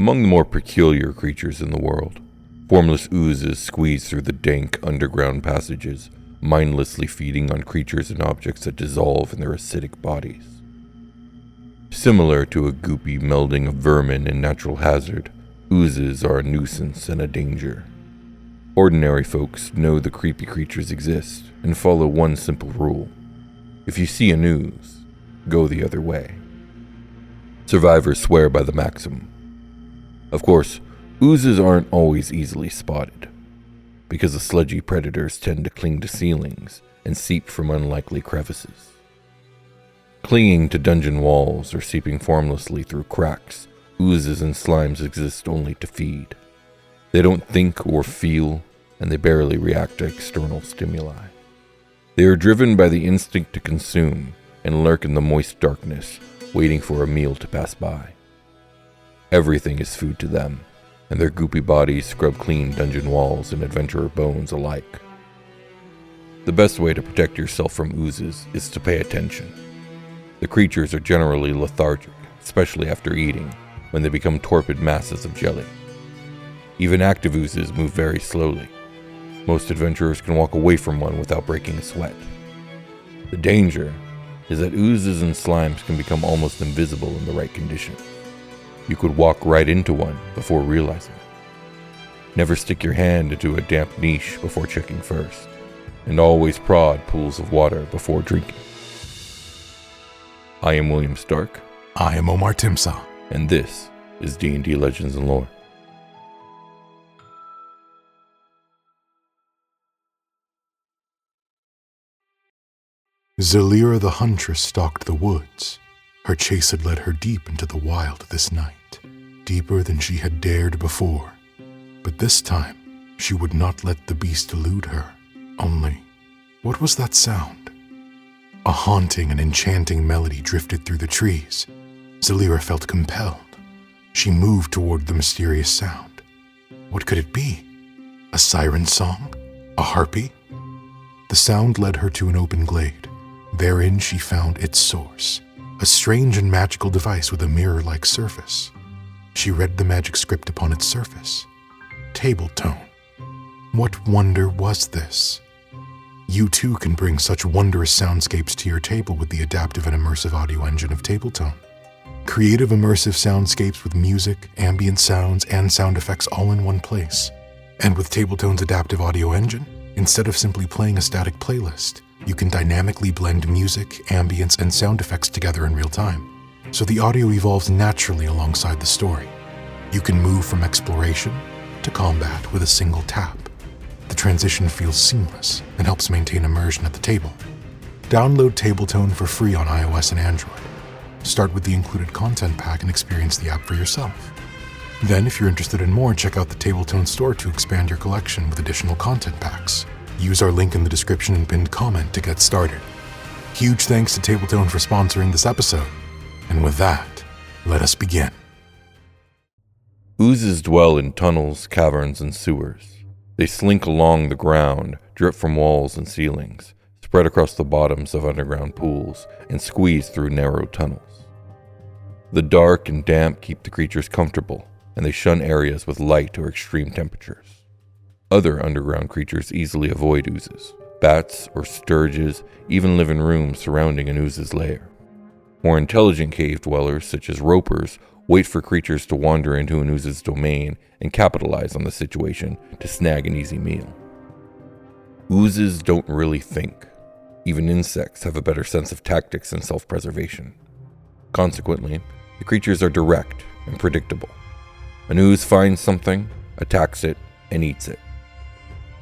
Among the more peculiar creatures in the world, formless oozes squeeze through the dank underground passages, mindlessly feeding on creatures and objects that dissolve in their acidic bodies. Similar to a goopy melding of vermin and natural hazard, oozes are a nuisance and a danger. Ordinary folks know the creepy creatures exist and follow one simple rule. If you see an ooze, go the other way. Survivors swear by the maxim. Of course, oozes aren't always easily spotted, because the sludgy predators tend to cling to ceilings and seep from unlikely crevices. Clinging to dungeon walls or seeping formlessly through cracks, oozes and slimes exist only to feed. They don't think or feel, and they barely react to external stimuli. They are driven by the instinct to consume and lurk in the moist darkness, waiting for a meal to pass by. Everything is food to them, and their goopy bodies scrub clean dungeon walls and adventurer bones alike. The best way to protect yourself from oozes is to pay attention. The creatures are generally lethargic, especially after eating, when they become torpid masses of jelly. Even active oozes move very slowly. Most adventurers can walk away from one without breaking a sweat. The danger is that oozes and slimes can become almost invisible in the right conditions. You could walk right into one before realizing it. Never stick your hand into a damp niche before checking first, and always prod pools of water before drinking. I am William Stark. I am Omar Timsaw. And this is D&D Legends and Lore. Zalira the huntress stalked the woods. Her chase had led her deep into the wild this night, deeper than she had dared before. But this time, she would not let the beast elude her. Only, what was that sound? A haunting and enchanting melody drifted through the trees. Zalira felt compelled. She moved toward the mysterious sound. What could it be? A siren song? A harpy? The sound led her to an open glade. Therein she found its source, a strange and magical device with a mirror-like surface. She read the magic script upon its surface. Table tone. What wonder was this? You too can bring such wondrous soundscapes to your table with the adaptive and immersive audio engine of Tabletone. Creative immersive soundscapes with music, ambient sounds, and sound effects all in one place. And with Tabletone's adaptive audio engine, instead of simply playing a static playlist, you can dynamically blend music, ambience, and sound effects together in real time, so the audio evolves naturally alongside the story. You can move from exploration to combat with a single tap. The transition feels seamless and helps maintain immersion at the table. Download Tabletone for free on iOS and Android. Start with the included content pack and experience the app for yourself. Then, if you're interested in more, check out the Tabletone store to expand your collection with additional content packs. Use our link in the description and pinned comment to get started. Huge thanks to Tabletone for sponsoring this episode. And with that, let us begin. Oozes dwell in tunnels, caverns, and sewers. They slink along the ground, drip from walls and ceilings, spread across the bottoms of underground pools, and squeeze through narrow tunnels. The dark and damp keep the creatures comfortable, and they shun areas with light or extreme temperatures. Other underground creatures easily avoid oozes. Bats or sturges even live in rooms surrounding an ooze's lair. More intelligent cave dwellers, such as ropers, wait for creatures to wander into an ooze's domain and capitalize on the situation to snag an easy meal. Oozes don't really think. Even insects have a better sense of tactics and self-preservation. Consequently, the creatures are direct and predictable. An ooze finds something, attacks it, and eats it.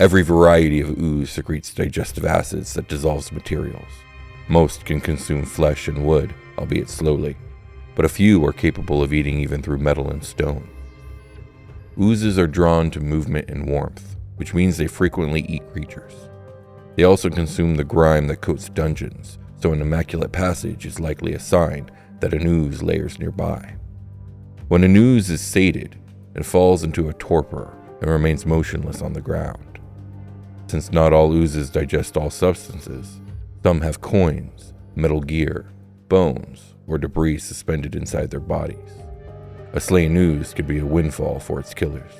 Every variety of ooze secretes digestive acids that dissolves materials. Most can consume flesh and wood, albeit slowly, but a few are capable of eating even through metal and stone. Oozes are drawn to movement and warmth, which means they frequently eat creatures. They also consume the grime that coats dungeons, so an immaculate passage is likely a sign that an ooze lairs nearby. When an ooze is sated, it falls into a torpor and remains motionless on the ground. Since not all oozes digest all substances, some have coins, metal gear, bones, or debris suspended inside their bodies. A slain ooze could be a windfall for its killers.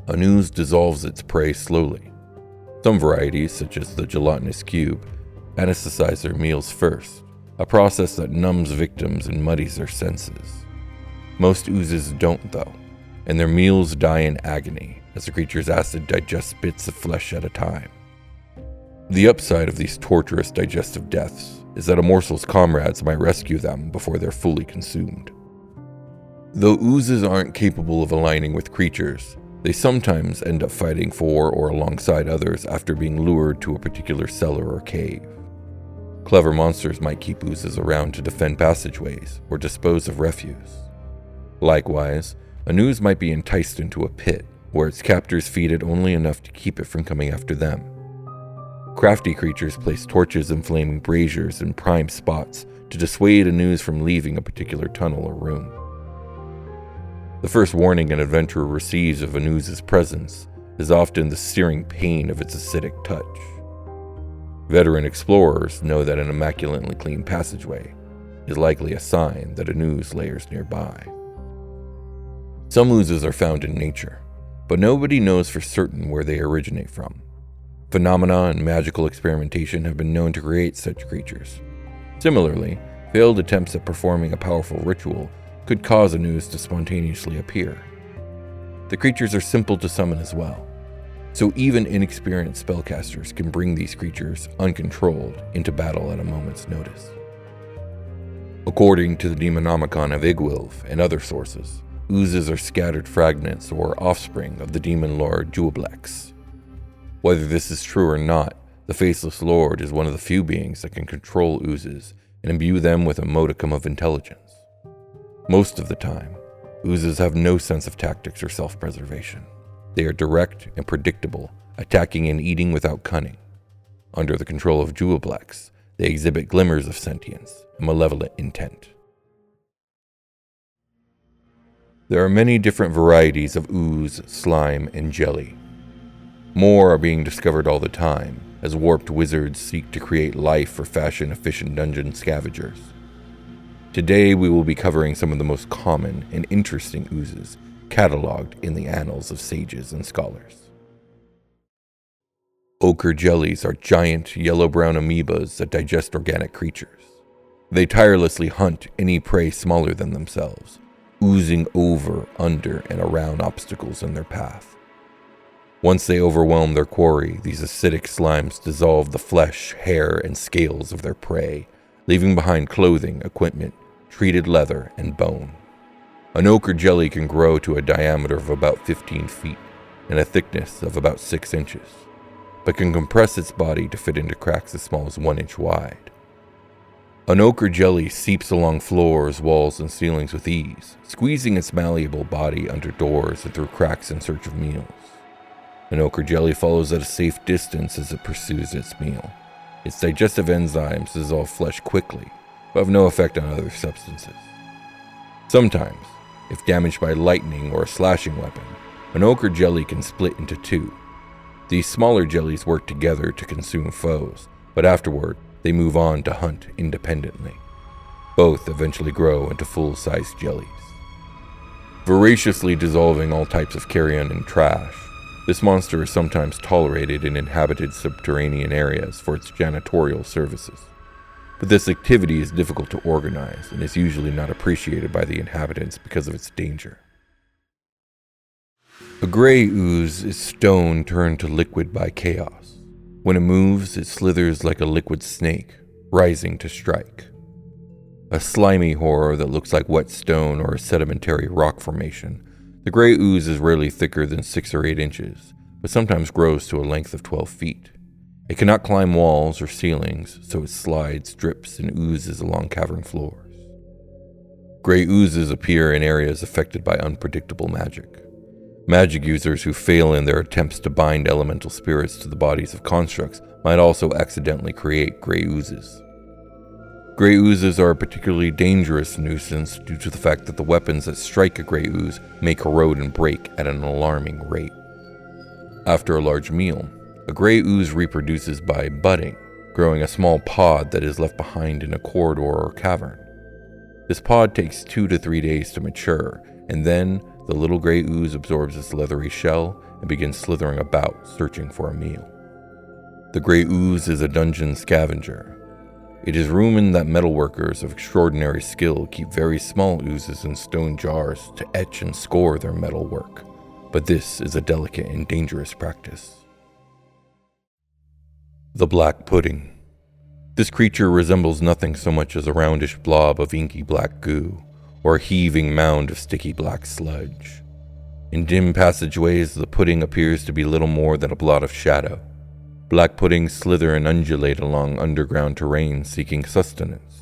An ooze dissolves its prey slowly. Some varieties, such as the gelatinous cube, anesthetize their meals first, a process that numbs victims and muddies their senses. Most oozes don't, though, and their meals die in agony as the creature's acid digests bits of flesh at a time. The upside of these torturous digestive deaths is that a morsel's comrades might rescue them before they're fully consumed. Though oozes aren't capable of aligning with creatures, they sometimes end up fighting for or alongside others after being lured to a particular cellar or cave. Clever monsters might keep oozes around to defend passageways or dispose of refuse. Likewise, an ooze might be enticed into a pit where its captors feed it only enough to keep it from coming after them. Crafty creatures place torches and flaming braziers in prime spots to dissuade an ooze from leaving a particular tunnel or room. The first warning an adventurer receives of an ooze's presence is often the searing pain of its acidic touch. Veteran explorers know that an immaculately clean passageway is likely a sign that an ooze lairs nearby. Some oozes are found in nature, but nobody knows for certain where they originate from. Phenomena and magical experimentation have been known to create such creatures. Similarly, failed attempts at performing a powerful ritual could cause an ooze to spontaneously appear. The creatures are simple to summon as well, so even inexperienced spellcasters can bring these creatures, uncontrolled, into battle at a moment's notice. According to the Demonomicon of Igwilf and other sources, oozes are scattered fragments or offspring of the demon lord Juoblex. Whether this is true or not, the Faceless Lord is one of the few beings that can control oozes and imbue them with a modicum of intelligence. Most of the time, oozes have no sense of tactics or self-preservation. They are direct and predictable, attacking and eating without cunning. Under the control of Juoblex, they exhibit glimmers of sentience and malevolent intent. There are many different varieties of ooze, slime, and jelly. More are being discovered all the time, as warped wizards seek to create life or fashion efficient dungeon scavengers. Today we will be covering some of the most common and interesting oozes cataloged in the annals of sages and scholars. Ochre jellies are giant yellow-brown amoebas that digest organic creatures. They tirelessly hunt any prey smaller than themselves, oozing over, under, and around obstacles in their path. Once they overwhelm their quarry, these acidic slimes dissolve the flesh, hair, and scales of their prey, leaving behind clothing, equipment, treated leather, and bone. An ochre jelly can grow to a diameter of about 15 feet and a thickness of about 6 inches, but can compress its body to fit into cracks as small as 1 inch wide. An ochre jelly seeps along floors, walls, and ceilings with ease, squeezing its malleable body under doors and through cracks in search of meals. An ochre jelly follows at a safe distance as it pursues its meal. Its digestive enzymes dissolve flesh quickly, but have no effect on other substances. Sometimes, if damaged by lightning or a slashing weapon, an ochre jelly can split into two. These smaller jellies work together to consume foes, but afterward, they move on to hunt independently. Both eventually grow into full-sized jellies. Voraciously dissolving all types of carrion and trash, this monster is sometimes tolerated in inhabited subterranean areas for its janitorial services. But this activity is difficult to organize and is usually not appreciated by the inhabitants because of its danger. A gray ooze is stone turned to liquid by chaos. When it moves, it slithers like a liquid snake, rising to strike. A slimy horror that looks like wet stone or a sedimentary rock formation, the gray ooze is rarely thicker than 6 or 8 inches, but sometimes grows to a length of 12 feet. It cannot climb walls or ceilings, so it slides, drips, and oozes along cavern floors. Gray oozes appear in areas affected by unpredictable magic. Magic users who fail in their attempts to bind elemental spirits to the bodies of constructs might also accidentally create gray oozes. Gray oozes are a particularly dangerous nuisance due to the fact that the weapons that strike a gray ooze may corrode and break at an alarming rate. After a large meal, a gray ooze reproduces by budding, growing a small pod that is left behind in a corridor or cavern. This pod takes 2 to 3 days to mature, and then the little gray ooze absorbs its leathery shell and begins slithering about, searching for a meal. The gray ooze is a dungeon scavenger. It is rumored that metalworkers of extraordinary skill keep very small oozes in stone jars to etch and score their metal work, but this is a delicate and dangerous practice. The black pudding. This creature resembles nothing so much as a roundish blob of inky black goo, or a heaving mound of sticky black sludge. In dim passageways, the pudding appears to be little more than a blot of shadow. Black puddings slither and undulate along underground terrain seeking sustenance.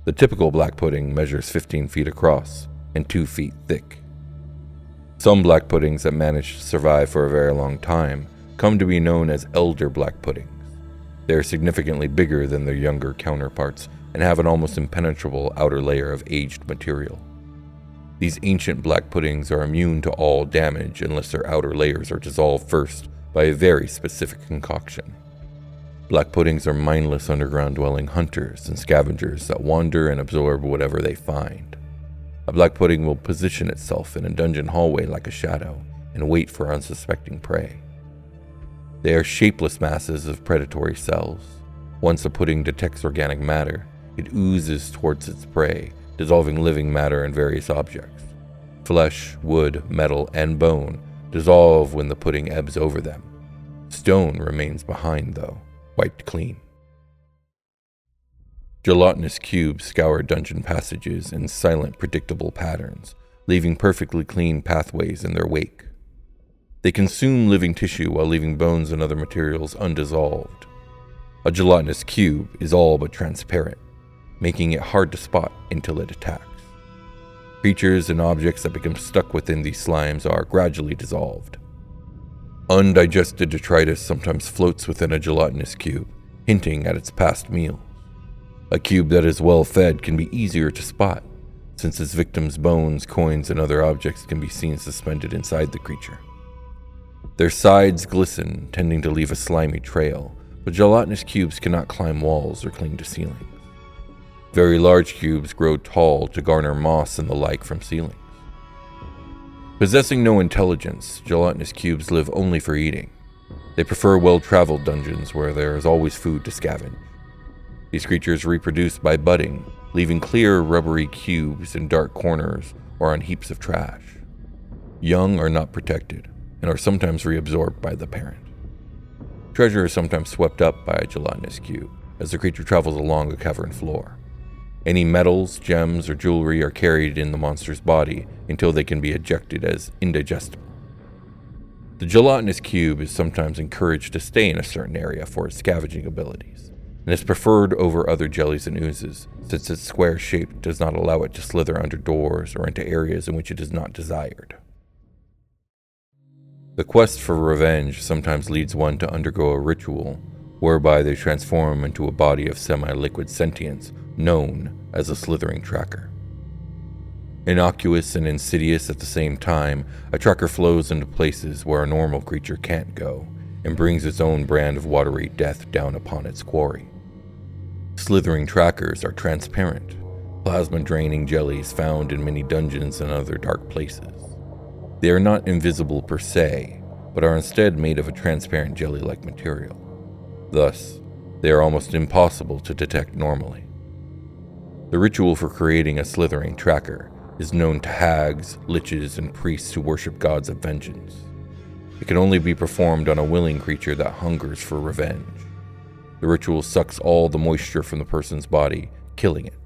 The typical black pudding measures 15 feet across and 2 feet thick. Some black puddings that manage to survive for a very long time come to be known as elder black puddings. They are significantly bigger than their younger counterparts and have an almost impenetrable outer layer of aged material. These ancient black puddings are immune to all damage unless their outer layers are dissolved first by a very specific concoction. Black puddings are mindless underground-dwelling hunters and scavengers that wander and absorb whatever they find. A black pudding will position itself in a dungeon hallway like a shadow and wait for unsuspecting prey. They are shapeless masses of predatory cells. Once a pudding detects organic matter, it oozes towards its prey, dissolving living matter in various objects. Flesh, wood, metal, and bone dissolve when the pudding ebbs over them. Stone remains behind, though, wiped clean. Gelatinous cubes scour dungeon passages in silent, predictable patterns, leaving perfectly clean pathways in their wake. They consume living tissue while leaving bones and other materials undissolved. A gelatinous cube is all but transparent, making it hard to spot until it attacks. Creatures and objects that become stuck within these slimes are gradually dissolved. Undigested detritus sometimes floats within a gelatinous cube, hinting at its past meals. A cube that is well fed can be easier to spot, since its victim's bones, coins, and other objects can be seen suspended inside the creature. Their sides glisten, tending to leave a slimy trail, but gelatinous cubes cannot climb walls or cling to ceilings. Very large cubes grow tall to garner moss and the like from ceilings. Possessing no intelligence, gelatinous cubes live only for eating. They prefer well-traveled dungeons where there is always food to scavenge. These creatures reproduce by budding, leaving clear, rubbery cubes in dark corners or on heaps of trash. Young are not protected and are sometimes reabsorbed by the parent. Treasure is sometimes swept up by a gelatinous cube as the creature travels along a cavern floor. Any metals, gems, or jewelry are carried in the monster's body until they can be ejected as indigestible. The gelatinous cube is sometimes encouraged to stay in a certain area for its scavenging abilities, and is preferred over other jellies and oozes, since its square shape does not allow it to slither under doors or into areas in which it is not desired. The quest for revenge sometimes leads one to undergo a ritual whereby they transform into a body of semi-liquid sentience known as a slithering tracker. Innocuous and insidious at the same time, a tracker flows into places where a normal creature can't go and brings its own brand of watery death down upon its quarry. Slithering trackers are transparent, plasma-draining jellies found in many dungeons and other dark places. They are not invisible per se, but are instead made of a transparent jelly-like material. Thus, they are almost impossible to detect normally. The ritual for creating a slithering tracker is known to hags, liches, and priests who worship gods of vengeance. It can only be performed on a willing creature that hungers for revenge. The ritual sucks all the moisture from the person's body, killing it,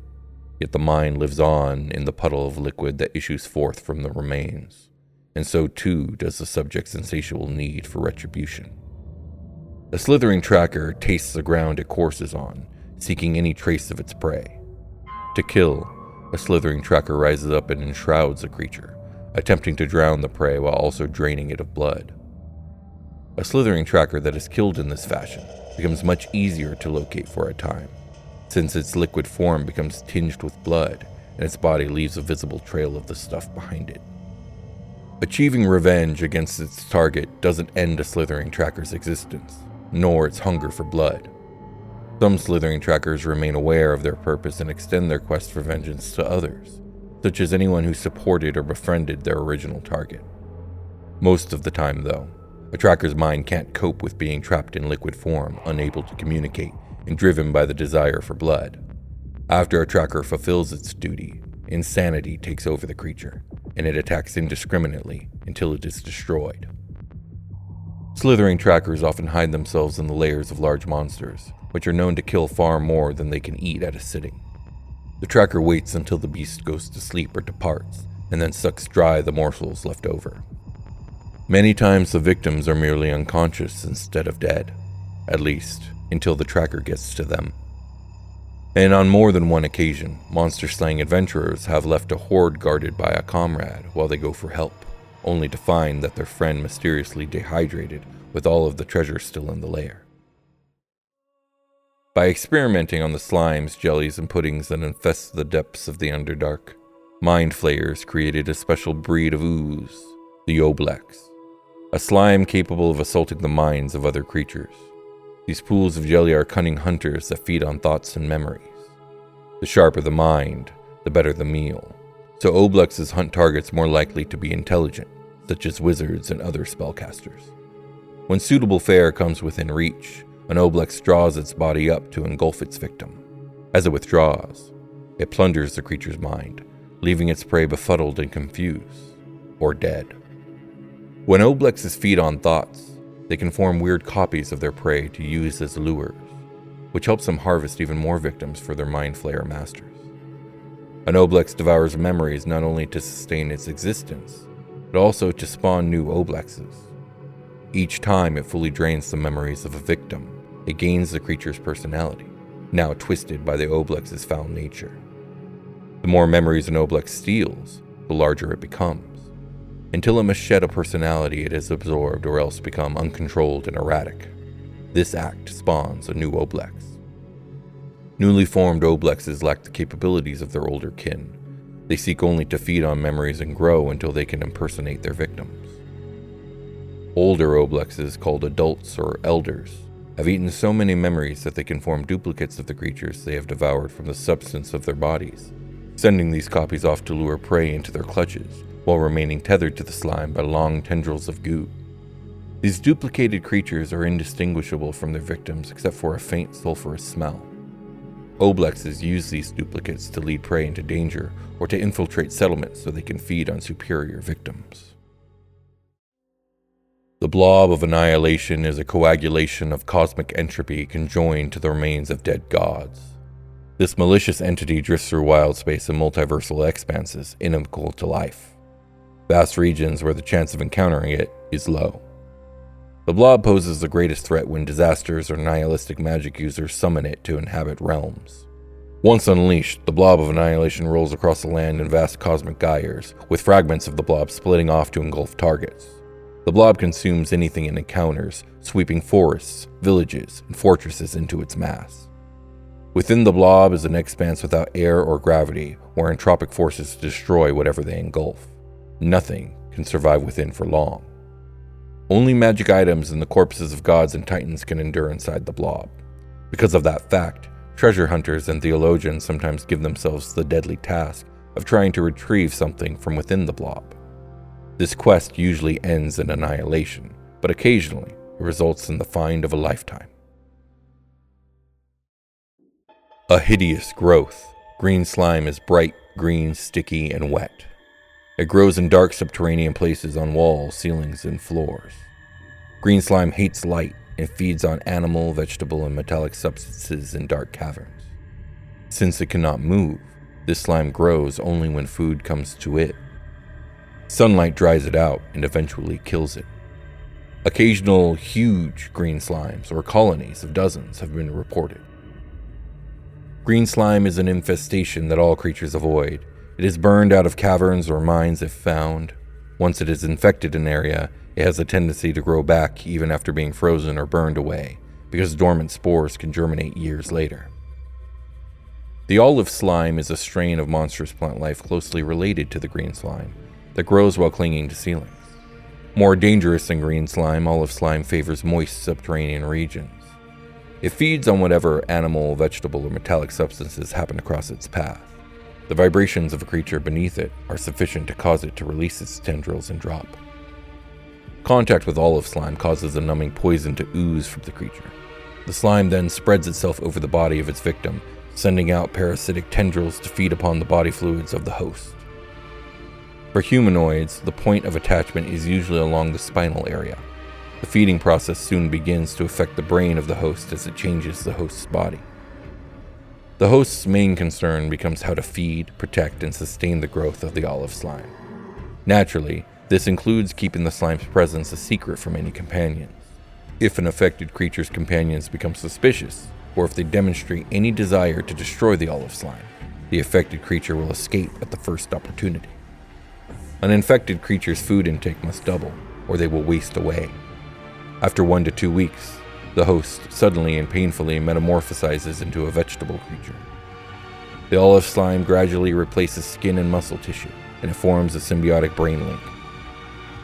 yet the mind lives on in the puddle of liquid that issues forth from the remains, and so too does the subject's insatiable need for retribution. A slithering tracker tastes the ground it courses on, seeking any trace of its prey. To kill, a slithering tracker rises up and enshrouds the creature, attempting to drown the prey while also draining it of blood. A slithering tracker that is killed in this fashion becomes much easier to locate for a time, since its liquid form becomes tinged with blood and its body leaves a visible trail of the stuff behind it. Achieving revenge against its target doesn't end a slithering tracker's existence, nor its hunger for blood. Some slithering trackers remain aware of their purpose and extend their quest for vengeance to others, such as anyone who supported or befriended their original target. Most of the time, though, a tracker's mind can't cope with being trapped in liquid form, unable to communicate, and driven by the desire for blood. After a tracker fulfills its duty, insanity takes over the creature, and it attacks indiscriminately until it is destroyed. Slithering trackers often hide themselves in the layers of large monsters, which are known to kill far more than they can eat at a sitting. The tracker waits until the beast goes to sleep or departs, and then sucks dry the morsels left over. Many times the victims are merely unconscious instead of dead, at least until the tracker gets to them. And on more than one occasion, monster-slaying adventurers have left a horde guarded by a comrade while they go for help, only to find that their friend mysteriously dehydrated with all of the treasure still in the lair. By experimenting on the slimes, jellies, and puddings that infest the depths of the Underdark, mind flayers created a special breed of ooze, the Oblex, a slime capable of assaulting the minds of other creatures. These pools of jelly are cunning hunters that feed on thoughts and memories. The sharper the mind, the better the meal, so Oblexes hunt targets more likely to be intelligent, such as wizards and other spellcasters. When suitable fare comes within reach, an Oblex draws its body up to engulf its victim. As it withdraws, it plunders the creature's mind, leaving its prey befuddled and confused, or dead. When Oblexes feed on thoughts, they can form weird copies of their prey to use as lures, which helps them harvest even more victims for their mind flayer masters. An Oblex devours memories not only to sustain its existence, but also to spawn new Oblexes. Each time it fully drains the memories of a victim, it gains the creature's personality, now twisted by the Oblex's foul nature. The more memories an Oblex steals, the larger it becomes, until it must shed a personality it has absorbed or else become uncontrolled and erratic. This act spawns a new Oblex. Newly formed Oblexes lack the capabilities of their older kin. They seek only to feed on memories and grow until they can impersonate their victims. Older Oblexes, called adults or elders, have eaten so many memories that they can form duplicates of the creatures they have devoured from the substance of their bodies, sending these copies off to lure prey into their clutches, while remaining tethered to the slime by long tendrils of goo. These duplicated creatures are indistinguishable from their victims except for a faint sulfurous smell. Oblexes use these duplicates to lead prey into danger or to infiltrate settlements so they can feed on superior victims. The blob of annihilation is a coagulation of cosmic entropy conjoined to the remains of dead gods. This malicious entity drifts through wild space and multiversal expanses inimical to life, vast regions where the chance of encountering it is low. The blob poses the greatest threat when disasters or nihilistic magic users summon it to inhabit realms. Once unleashed, the blob of annihilation rolls across the land in vast cosmic gyres, with fragments of the blob splitting off to engulf targets. The blob consumes anything it encounters, sweeping forests, villages, and fortresses into its mass. Within the blob is an expanse without air or gravity, where entropic forces destroy whatever they engulf. Nothing can survive within for long. Only magic items and the corpses of gods and titans can endure inside the blob. Because of that fact, treasure hunters and theologians sometimes give themselves the deadly task of trying to retrieve something from within the blob. This quest usually ends in annihilation, but occasionally it results in the find of a lifetime. A hideous growth, green slime is bright, green, sticky, and wet. It grows in dark subterranean places on walls, ceilings, and floors. Green slime hates light and feeds on animal, vegetable, and metallic substances in dark caverns. Since it cannot move, this slime grows only when food comes to it. Sunlight dries it out and eventually kills it. Occasional huge green slimes, or colonies of dozens, have been reported. Green slime is an infestation that all creatures avoid. It is burned out of caverns or mines if found. Once it has infected an area, it has a tendency to grow back even after being frozen or burned away, because dormant spores can germinate years later. The olive slime is a strain of monstrous plant life closely related to the green slime that grows while clinging to ceilings. More dangerous than green slime, olive slime favors moist subterranean regions. It feeds on whatever animal, vegetable, or metallic substances happen to cross its path. The vibrations of a creature beneath it are sufficient to cause it to release its tendrils and drop. Contact with olive slime causes a numbing poison to ooze from the creature. The slime then spreads itself over the body of its victim, sending out parasitic tendrils to feed upon the body fluids of the host. For humanoids, the point of attachment is usually along the spinal area. The feeding process soon begins to affect the brain of the host as it changes the host's body. The host's main concern becomes how to feed, protect, and sustain the growth of the olive slime. Naturally, this includes keeping the slime's presence a secret from any companions. If an affected creature's companions become suspicious, or if they demonstrate any desire to destroy the olive slime, the affected creature will escape at the first opportunity. An infected creature's food intake must double, or they will waste away. After 1 to 2 weeks, the host suddenly and painfully metamorphosizes into a vegetable creature. The olive slime gradually replaces skin and muscle tissue, and it forms a symbiotic brain link.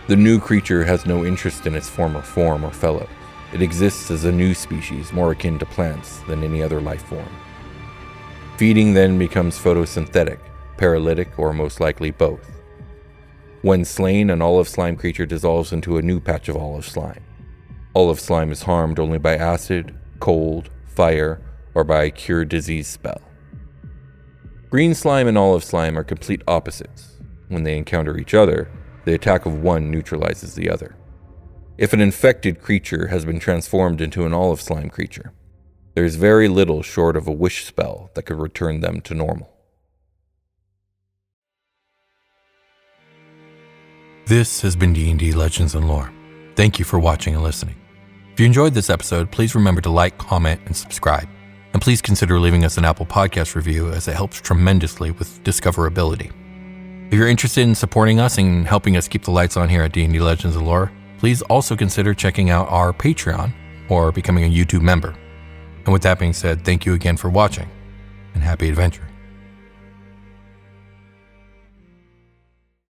The new creature has no interest in its former form or fellows. It exists as a new species more akin to plants than any other life form. Feeding then becomes photosynthetic, paralytic, or most likely both. When slain, an olive slime creature dissolves into a new patch of olive slime. Olive slime is harmed only by acid, cold, fire, or by a cure disease spell. Green slime and olive slime are complete opposites. When they encounter each other, the attack of one neutralizes the other. If an infected creature has been transformed into an olive slime creature, there is very little short of a wish spell that could return them to normal. This has been D&D Legends and Lore. Thank you for watching and listening. If you enjoyed this episode, please remember to like, comment, and subscribe. And please consider leaving us an Apple Podcast review, as it helps tremendously with discoverability. If you're interested in supporting us and helping us keep the lights on here at D&D Legends and Lore, please also consider checking out our Patreon or becoming a YouTube member. And with that being said, thank you again for watching, and happy adventuring.